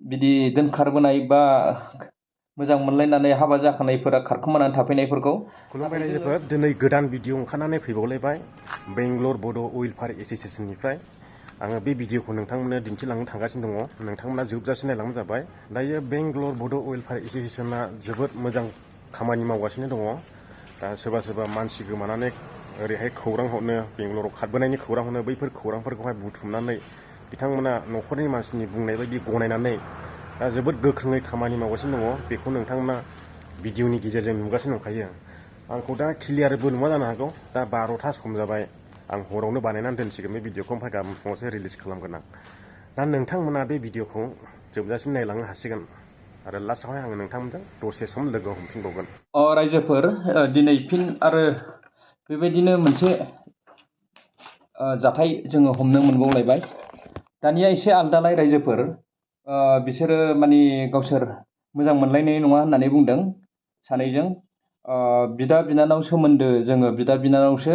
बिदि दोनखारबोनाय बा मोजां मोनलायनानै हाबा जाखानायफोरा खारखोमानानै थाफैनायफोरखौ खुलुमबाय रायजोफोर दिनै गोदान भिडिअ ओंखारनानै फैबावलायबाय बेंगलर बड' वेलफेयार एस'सिएशननिफ्राय आङो बे भिडिअखौ नोंथांमोननो दिन्थिलांनो थांगासिनो दङ नोंथांमोना जोबजासिम नायलांबानो जाबाय दायो बेंगलर बड' वेलफेयार एस'सिएशना जोबोद मोजां खामानि मावगासिनो दङ दा सोरबा मानसि गोमानानै ओरैहाय खौरां हरनो बेंगलराव खारबोनायनि खौरां हरनो बैफोर खौरांफोरखौहाय बुथुमनानै बिथांमोना न'खरनि मानसिनि बुंनाय बायदि गनायनानै दा जोबोद गोख्रोङै खामानि मावगासिनो दङ बेखौ नोंथांमोना भिडिअनि गेजेरजों नुगासिनो दंखायो आंखौ दा क्लियारबो नुवा जानो हागौ दा 12टा सम जाबाय आं हरावनो बानायनानै दोनसिगोन बे भिडिअखौ ओमफ्राय गाबोन फुङावसो रिलिज खालामगोन आं दा नोंथांमोना बे भिडिअखौ जोबजासिम नायलांनो हासिगोन आरो लास्टआवहाय आङो नोंथांमोनजों दसे सम लोगो हमफिनबावगोन रायजोफोर दिनै फिन आरो बेबायदिनो मोनसे जाथाय जोङो हमनो मोनबावलायबाय दानिया एसे आलदालाय रायजोफोर बिसोरो माने गावसोर मोजां मोनलायनाय नङा होननानै बुंदों सानैजों बिदा बिनानाव सोमोन्दो जोङो बिदा बिनानावसो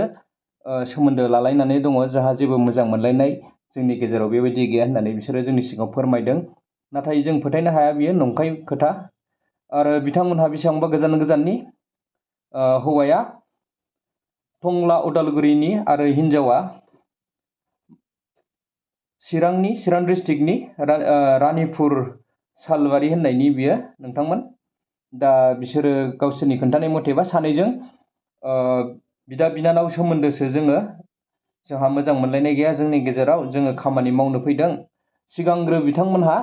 सोमोन्दो लालायनानै दङ जोंहा जेबो मोजां मोनलायनाय जोंनि गेजेराव बेबायदि गैया होननानै बिसोरो जोंनि सिगाङाव फोरमायदों नाथाय जों फोथायनो हाया बियो नंखाय खोथा आरो बिथांमोनहा बेसेबांबा गोजाननि हौवाया टंला उदालगुरिनि आरो हिन्जावा चिरां डिस्ट्रिक्टनि रानिपुर सालबारि होननायनि बियो नोंथांमोन दा बिसोरो गावसोरनि खोन्थानाय मथेबा सानैजों बिदा बिनानाव सोमोन्दोसो जोंहा मोजां मोनलायनाय गैया जोंनि गेजेराव जोङो खामानि मावनो फैदों सिगांग्रो बिथांमोनहा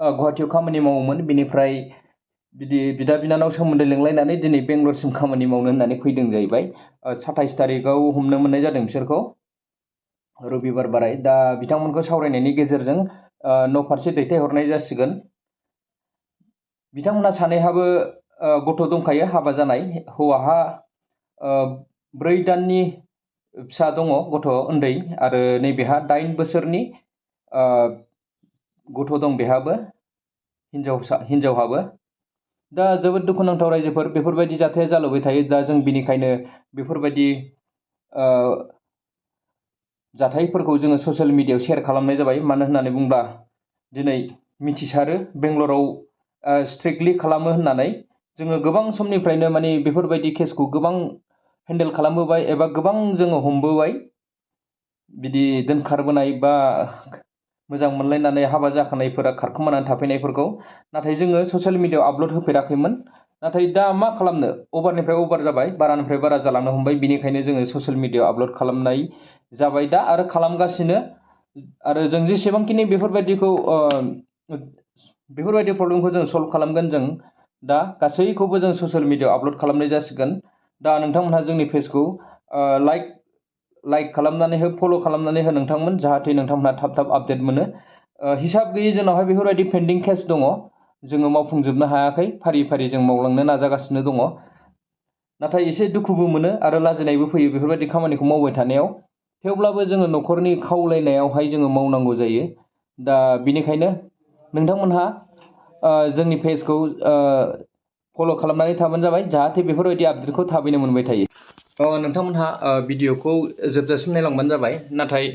गुवाहाटियाव खामानि मावोमोन बेनिफ्राय बिदि बिदा बिनानाव सोमोन्दो लिंलायनानै दिनै बेंगलरसिम खामानि मावनो होननानै फैदों जाहैबाय 27 तारिखआव हमनो मोननाय जादों बिसोरखौ रबिबार बाराय दा बिथांमोनखौ सावरायनायनि गेजेरजों न' फारसे दैथायहरनाय जासिगोन बिथांमोना सानैहाबो गथ' दंखायो हाबा जानाय हौवाहा 4 दाननि फिसा दङ गथ' उन्दै आरो नैबेहा 8 बोसोरनि गथ' दं बेहाबो हिनजावहाबो दा जोबोद दुखुनांथाव रायजोफोर बेफोरबायदि जाथाया जालायबाय थायो दा जों बिनिखायनो बेफोरबायदि जाथायफोरखौ जोङो ससियेल मिडियायाव शेयार खालामनाय जाबाय मानो होननानै बुंब्ला दिनै मिथिसारो बेंगलराव स्ट्रिक्टलि खालामो होननानै जोङो गोबां समनिफ्रायनो माने बेफोरबायदि केसखौ गोबां हेन्डेल खालामबोबाय एबा गोबां जोङो हमबोबाय बिदि दोनखारबोनाय बा मोजां मोनलायनानै हाबा जाखानायफोरा खारखोमानानै थाफैनायफोरखौ नाथाय जोङो ससियेल मिडियायाव आपल'ड होफेराखैमोन नाथाय दा मा खालामनो अभारनिफ्राय अभार जाबाय बारानिफ्राय बारा जालांनो हमबाय बिनिखायनो जोङो ससियेल मिडियायाव आपल'ड खालामनाय जाबाय दा आरो खालामगासिनो आरो जों जेसेबांखिनि बेफोरबायदि प्रब्लेमखौ जों सल्भ खालामगोन जों दा गासैखौबो जों ससियेल मिडियायाव आपल'ड खालामनाय जासिगोन दा नोंथांमोनहा जोंनि पेजखौ लाइक खालामनानै हो फल' खालामनानै हो नोंथांमोन जाहाथे नोंथांमोनहा थाब आपडेट मोनो हिसाब गैयै जोंनावहाय बेफोरबायदि पेन्डिं केस दङ जोङो मावफुंजोबनो हायाखै फारि जों मावलांनो नाजागासिनो दङ नाथाय एसे दुखुबो मोनो आरो लाजिनायबो फैयो बेफोरबायदि खामानिखौ मावबाय थानायाव थेवब्लाबो जोङो न'खरनि खावलायनायावहाय जोङो मावनांगौ जायो दा बिनिखायनो नोंथांमोनहा जोंनि पेजखौ फल' खालामनानै थाबानो जाबाय जाहाथे बेफोरबायदि आपडेटखौ थाबैनो मोनबाय थायो नोंथांमोनहा भिडिअखौ जोबजासिम नायलांबानो जाबाय नाथाय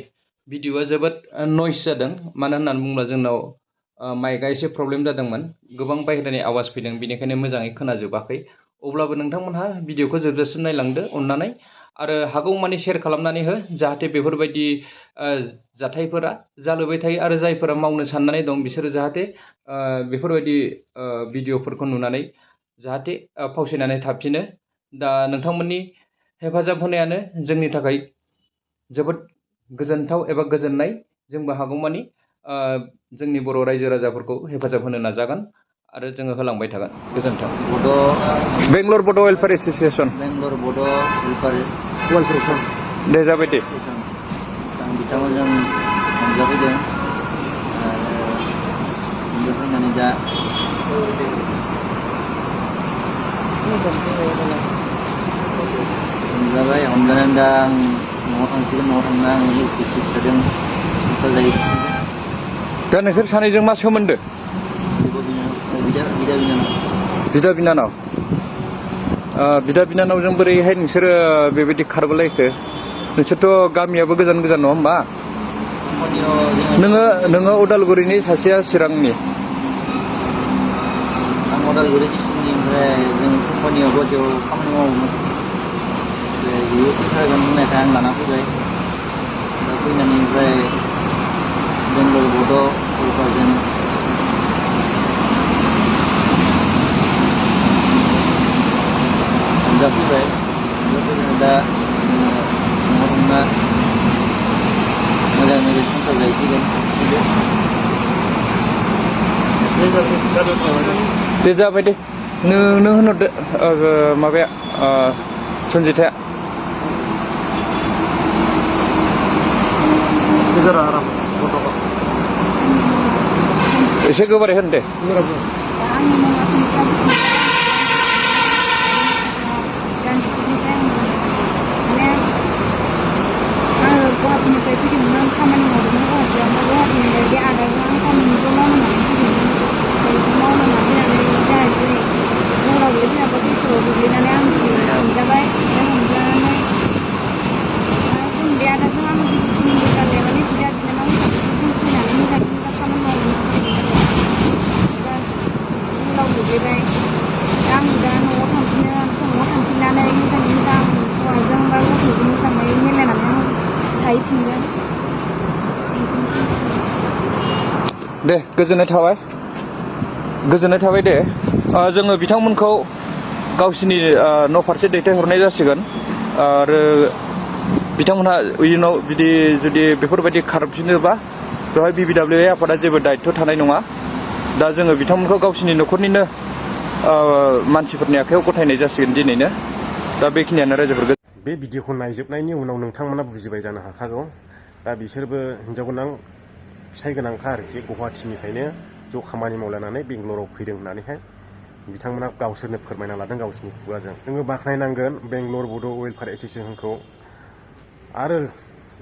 भिडिअआ जोबोद नयस जादों मानो होननानै बुङोब्ला जोंनाव माइकआ एसे प्रब्लेम जादोंमोन गोबां बाहेरानि आवाज फैदों बेनिखायनो मोजाङै खोनाजोबाखै अब्लाबो नोंथांमोनहा भिडिअखौ जोबजासिम नायलांदो अननानै आरो हागौमानि शेयार खालामनानै हो जाहाथे बेफोरबायदि जाथायफोरा जालुबाय थायो आरो जायफोरा मावनो साननानै दं बिसोरो जाहाथे बेफोरबायदि भिडिअफोरखौ नुनानै जाहाथे फावसायनानै थाफिनो दा नोंथांमोननि हेफाजाब होनायानो जोंनि थाखाय जोबोद गोजोनथाव एबा गोजोननाय जोंबो हागौमानि जोंनि बर' रायजो राजाफोरखौ हेफाजाब होनो नाजागोन आरो जोङो होलांबाय थागोन गोजोन्थों बेंगलर बड' वेलफेयार एस'सिएशन दे जाबाय दे बिथांमोनजों रंजाफैदों रंजाफैनानै दा रंजाबाय हमजानानै दा आं न'आव थांसिगोन न'आव थांना आं UPSC फिसाजों जायो दा नोंसोर सानैजों मा सोमोन्दो बिदा बिनानाव बिदा बिनानावजों बोरैहाय नोंसोरो बेबायदि खारबोलायखो नोंसोरथ' गामियाबो गोजान नङा होमबा नोङो उदालगुरिनि सासेया चिरांनि अदालगुरि डिस्ट्रिक्टनिफ्राय जों कम्पानियाव गुवाहाटियाव खामानि मावोमोन बेयो फैखागोन होननायखाय आं लाना फैबाय दा फैनानै ओमफ्राय बेंगलर बड' उइलफेयारजों हमजाफैबाय दा न'आव थांना मोजाङै मोजां संसार जाहैसिगोन दे जाबाय दे नों होनहरदो माबाया सन्जिथाया एसे गोबारै होन दे गुवाहाटीनिफ्राय फैदोंमोन आं खामानि मावदोंमोन गुवाहाटीयाव गुवाहाटीनिफ्राय बे आदाजों आं खामानिखौ मावनो होननानै फैदोंमोन मावनो होननानै जाहैबाय गलाव गोलैफैनाबो दैफोराव गोग्लैनानै आं हमजाबाय हमजानानै जों बे आदाजों आं जेबो सोमोन्दो जालाया माने बिदा बिनानाव हिसाबै जों फैनानै मोजां मोजां खामानि मावनो फैदोंमोन गलाव गोग्लैबाय आं दा न'आव थांफिननानै मोजाङै मोजां हौवाजों बा गथ'जों मोजाङै मिलायनानै आं थाहैफिनगोन दे गोजोननाय थाबाय दे जोङो बिथांमोनखौ गावसिनि न' फारसे दैथायहरनाय जासिगोन आरो बिथांमोनहा इयुनाव बिदि जुदि बेफोरबायदि खारफिनोबा बेवहाय BBWA आफादा जेबो दायित्व थानाय नङा दा जोङो बिथांमोनखौ गावसिनि न'खरनिनो मानसिफोरनि आखायाव गथायनाय जासिगोन दिनैनो दा बेखिनियानो रायजोफोर बे भिडिअखौ नायजोबनायनि उनाव नोंथांमोना बुजिबाय जानो हाखागौ दा बिसोरबो हिनजाव गोनां फिसाय गोनांखा आरोखि गुवाहाटीनिफ्रायनो ज' खामानि मावलायनानै बेंगलराव फैदों होननानैहाय बिथांमोना गावसोरनो फोरमायना लादों गावसोरनि खुगाजों जोङो बाख्नायनांगोन बेंगलर बड' वेलफेयार एस'सियेसनखौ आरो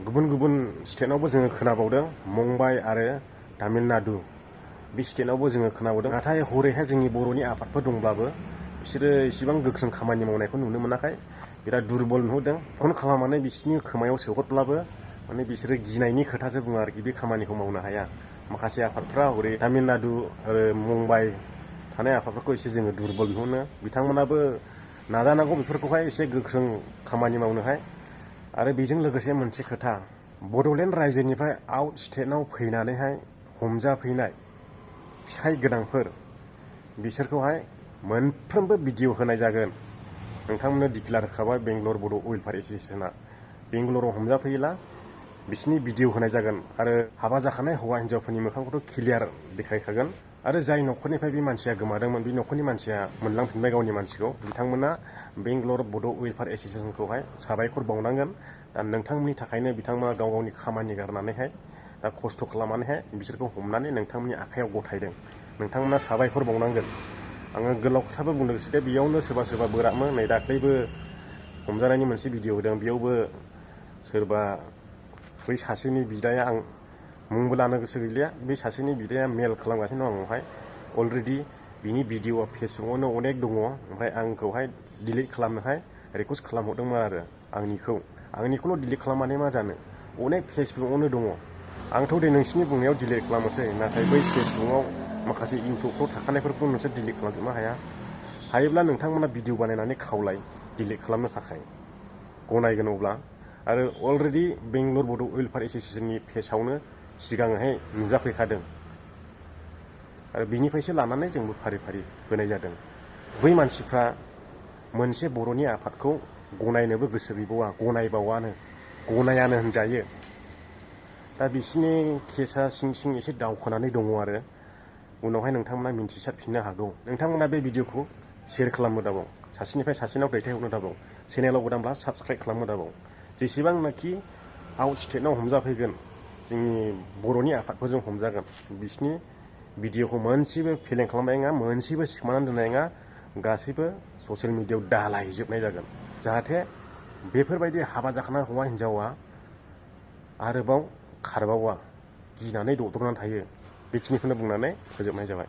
गुबुन गुबुन स्टेटआवबो जोङो खोनाबावदों मुम्बाइ आरो तामिलनाडु बे स्टेटआवबो जोङो खोनाबावदों नाथाय हरैहाय जोंनि बर'नि आफादफोर दंब्लाबो बिसोरो इसिबां गोख्रों खामानि मावनायखौ नुनो मोनाखै बिराद दुरबल नुहुरदों फन खालामनानै बिसोरनि खोमायाव सोहरब्लाबो माने बिसोरो गिनायनि खोथासो बुङो आरोखि बे खामानिखौ मावनो हाया माखासे आफादफ्रा हरै तामिलनाडु आरो मुम्बाइ थानाय आफादफोरखौ एसे जोङो दुरबल नुहुरो बिथांमोनाबो नाजानांगौ बेफोरखौहाय एसे गोख्रों खामानि मावनोहाय आरो बेजों लोगोसे मोनसे खोथा बड'लेण्ड रायजोनिफ्राय आउट स्टेटआव फैनानैहाय हमजाफैनाय फिसाय गोनांफोर बिसोरखौहाय मोनफ्रोमबो भिडिअ होनाय जागोन नोंथांमोननो डिक्लेयार होखाबाय बेंगलर बड' वेलफेयार एस'सियेसना बेंगलराव हमजाफैयोला बिसिनि भिडिअ होनाय जागोन आरो हाबा जाखानाय हौवा हिन्जावफोरनि मोखांखौथ' क्लियार देखायखागोन आरो जाय न'खरनिफ्राय बे मानसिया गोमादोंमोन बे न'खरनि मानसिया मोनलांफिनबाय गावनि मानसिखौ बिथांमोना बेंगलर बड' वेलफेयार एस'सियेसनखौहाय साबायखर बावनांगोन दा नोंथांमोननि थाखायनो बिथांमोना गाव गावनि खामानि गारनानैहाय दा खस्थ' खालामनानैहाय बिसोरखौ हमनानै नोंथांमोननि आखायाव गथायदों नोंथांमोना साबायखर बावनांगोन आङो गोलाव खोथाबो बुंदोंसै दे बेयावनो सोरबा बोराबमोन नै दाख्लैबो हमजानायनि मोनसे भिडिअ होदों बेयावबो सोरबा बै सासेनि बिदाया आं मुंबो लानो गोसो गैलिया बे सासेनि बिदाया मेल खालामगासिनो दं आंनावहाय अलरेडि बिनि भिडिअआ फेसबुकआवनो अनेक दङ ओमफ्राय आंखौहाय डिलिट खालामनोहाय रिकुवेस्ट खालामहरदोंमोन आरो आंनिखौल' डिलिट खालामनानै मा जानो अनेक फेसबुकआवनो दङ आंथ' दे नोंसिनि बुंनायाव डिलिट खालामनोसै नाथाय बै फेसबुकआव माखासे इउटुबफ्राव थाखानायफोरखौ नोंसोर डिलिट खालामजोबनो हायोब्ला नोंथांमोना भिडिअ बानायनानै खावलाय डिलिट खालामनो थाखाय गनायगोन अब्ला आरो अलरेडि बेंगलर बड' वेलफेयार एस'सियेसननि पेजआवनो सिगाङैहाय नुजाफैखादों आरो बिनिफ्रायसो लानानै जोंबो फारि फारि होनाय जादों बै मानसिफ्रा मोनसे बर'नि आफादखौ गनायनोबो गोसो गैबावा गनायानो होनजायो दा बिसिनि केसा सिं एसे दावखोनानै दङ आरो उनावहाय नोंथांमोना मिन्थिसारफिननो हागौ नोंथांमोना बे भिडिअखौ शेयार खालामनो दाबाव सासेनिफ्राय सासेनाव दैथायहरनो दाबाव चेनेलाव गोदानब्ला साबस्क्राइब खालामनो दाबाव जेसेबांनाखि आउट स्टेटआव हमजाफैगोन जोंनि बर'नि आफादफोरजों हमजागोन बिसिनि भिडिअखौ मोनसेबो फेलें खालामनाय नङा मोनसेबो सिखोमानानै दोननाय नङा गासैबो ससियेल मिडियायाव दालायजोबनाय जागोन जाहाथे बेफोरबायदि हाबा जाखानाय हौवा हिन्जावा आरोबाव खारबावा गिनानै दद्रनानै थायो बेखिनिखौनो बुंनानै फोजोबनाय जाबाय।